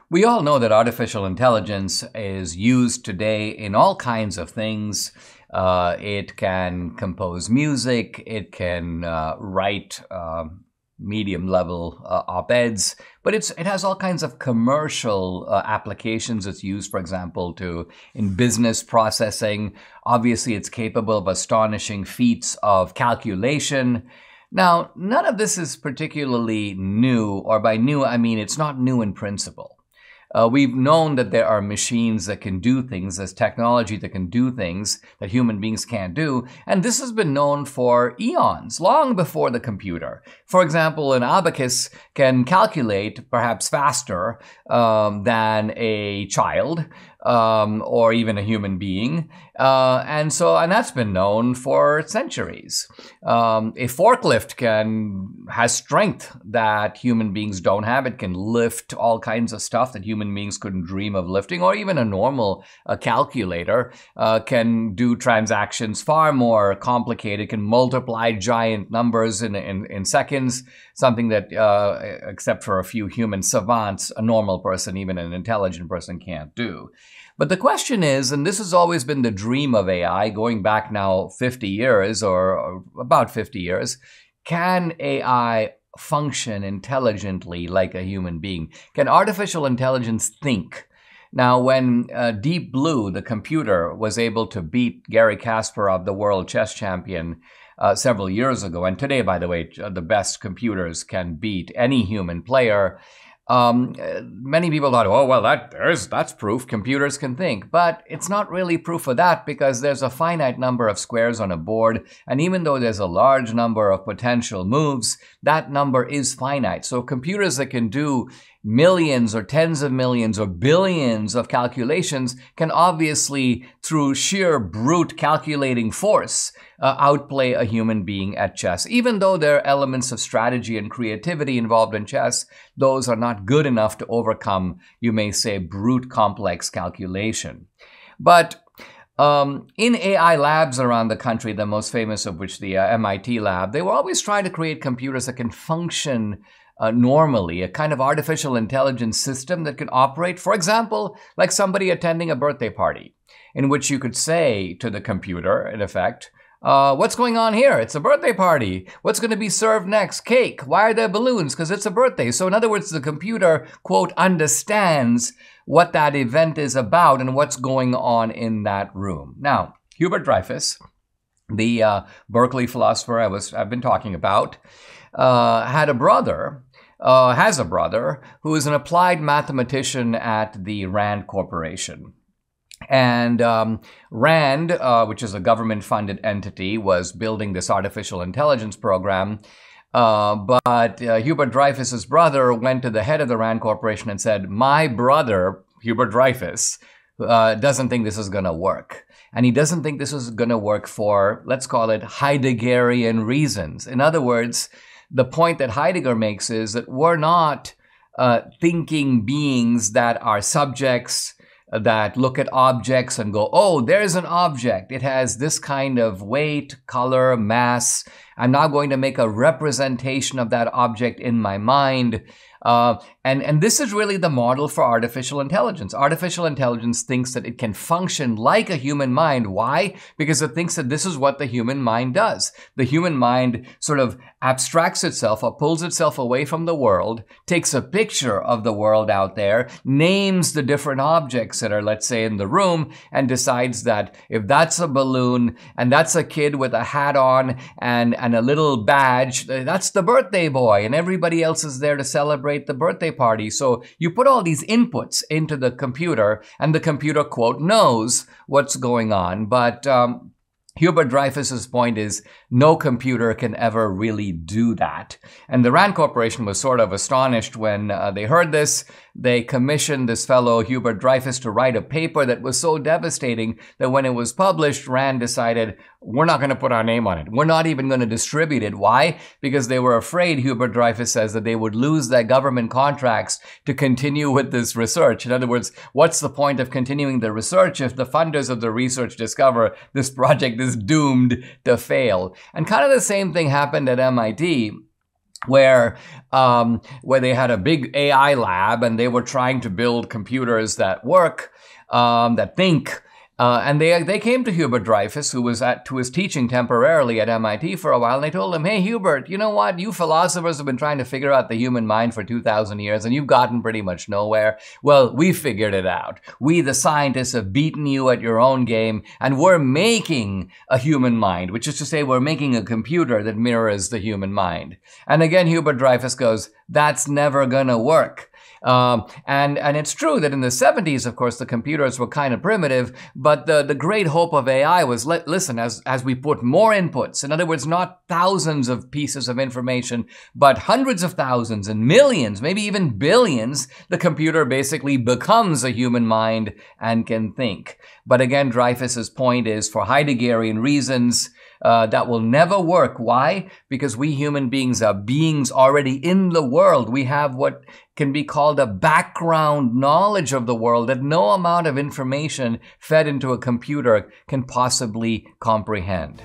We all know that artificial intelligence is used today in all kinds of things. It can compose music, it can write medium level op-eds, but it has all kinds of commercial applications. It's used, for example, in business processing. Obviously, it's capable of astonishing feats of calculation. Now, none of this is particularly new, or by new, I mean it's not new in principle. We've known that there are machines that can do things, there's technology that can do things that human beings can't do, and this has been known for eons, long before the computer. For example, an abacus can calculate perhaps faster than a child, or even a human being. And that's been known for centuries. A forklift has strength that human beings don't have. It can lift all kinds of stuff that human beings couldn't dream of lifting, or even a normal calculator can do transactions far more complicated, can multiply giant numbers in seconds, something that, except for a few human savants, a normal person, even an intelligent person, can't do. But the question is, and this has always been the dream of AI, going back now 50 years or about 50 years, can AI function intelligently like a human being? Can artificial intelligence think? Now, when Deep Blue, the computer, was able to beat Garry Kasparov, the world chess champion, several years ago, and today, by the way, the best computers can beat any human player, many people thought, oh, well, that's proof computers can think. But it's not really proof of that, because there's a finite number of squares on a board. And even though there's a large number of potential moves, that number is finite. So computers that can do millions or tens of millions or billions of calculations can obviously, through sheer brute calculating force, outplay a human being at chess. Even though there are elements of strategy and creativity involved in chess, those are not good enough to overcome, you may say, brute complex calculation. But in AI labs around the country, the most famous of which the MIT lab, they were always trying to create computers that can function normally, a kind of artificial intelligence system that can operate, for example, like somebody attending a birthday party, in which you could say to the computer, in effect, what's going on here? It's a birthday party. What's going to be served next? Cake. Why are there balloons? Because it's a birthday. So in other words, the computer, quote, understands what that event is about and what's going on in that room. Now, Hubert Dreyfus, the Berkeley philosopher I've been talking about, has a brother who is an applied mathematician at the Rand Corporation. And Rand, which is a government-funded entity, was building this artificial intelligence program. But Hubert Dreyfus's brother went to the head of the Rand Corporation and said, my brother, Hubert Dreyfus, doesn't think this is going to work. And he doesn't think this is going to work for, let's call it, Heideggerian reasons. In other words, the point that Heidegger makes is that we're not thinking beings that are subjects, that look at objects and go, oh, there's an object. It has this kind of weight, color, mass. I'm now going to make a representation of that object in my mind. And this is really the model for artificial intelligence. Artificial intelligence thinks that it can function like a human mind. Why? Because it thinks that this is what the human mind does. The human mind sort of abstracts itself or pulls itself away from the world, takes a picture of the world out there, names the different objects that are, let's say, in the room, and decides that if that's a balloon and that's a kid with a hat on and a little badge, that's the birthday boy, and everybody else is there to celebrate the birthday party. So you put all these inputs into the computer, and the computer, quote, knows what's going on. But Hubert Dreyfus's point is no computer can ever really do that. And the Rand Corporation was sort of astonished when they heard this. They commissioned this fellow, Hubert Dreyfus, to write a paper that was so devastating that when it was published, Rand decided, we're not going to put our name on it. We're not even going to distribute it. Why? Because they were afraid, Hubert Dreyfus says, that they would lose their government contracts to continue with this research. In other words, what's the point of continuing the research if the funders of the research discover this project is doomed to fail? And kind of the same thing happened at MIT. where they had a big AI lab and they were trying to build computers that work, that think. And they came to Hubert Dreyfus, who was teaching temporarily at MIT for a while, and they told him, "Hey, Hubert, you know what? You philosophers have been trying to figure out the human mind for 2,000 years, and you've gotten pretty much nowhere. Well, we figured it out. We, the scientists, have beaten you at your own game, and we're making a human mind, which is to say we're making a computer that mirrors the human mind." And again, Hubert Dreyfus goes, "That's never gonna work." And it's true that in the 70s, of course, the computers were kind of primitive, but the great hope of AI was, listen, as we put more inputs, in other words, not thousands of pieces of information, but hundreds of thousands and millions, maybe even billions, the computer basically becomes a human mind and can think. But again, Dreyfus's point is, for Heideggerian reasons, that will never work. Why? Because we human beings are beings already in the world. We have what can be called a background knowledge of the world that no amount of information fed into a computer can possibly comprehend.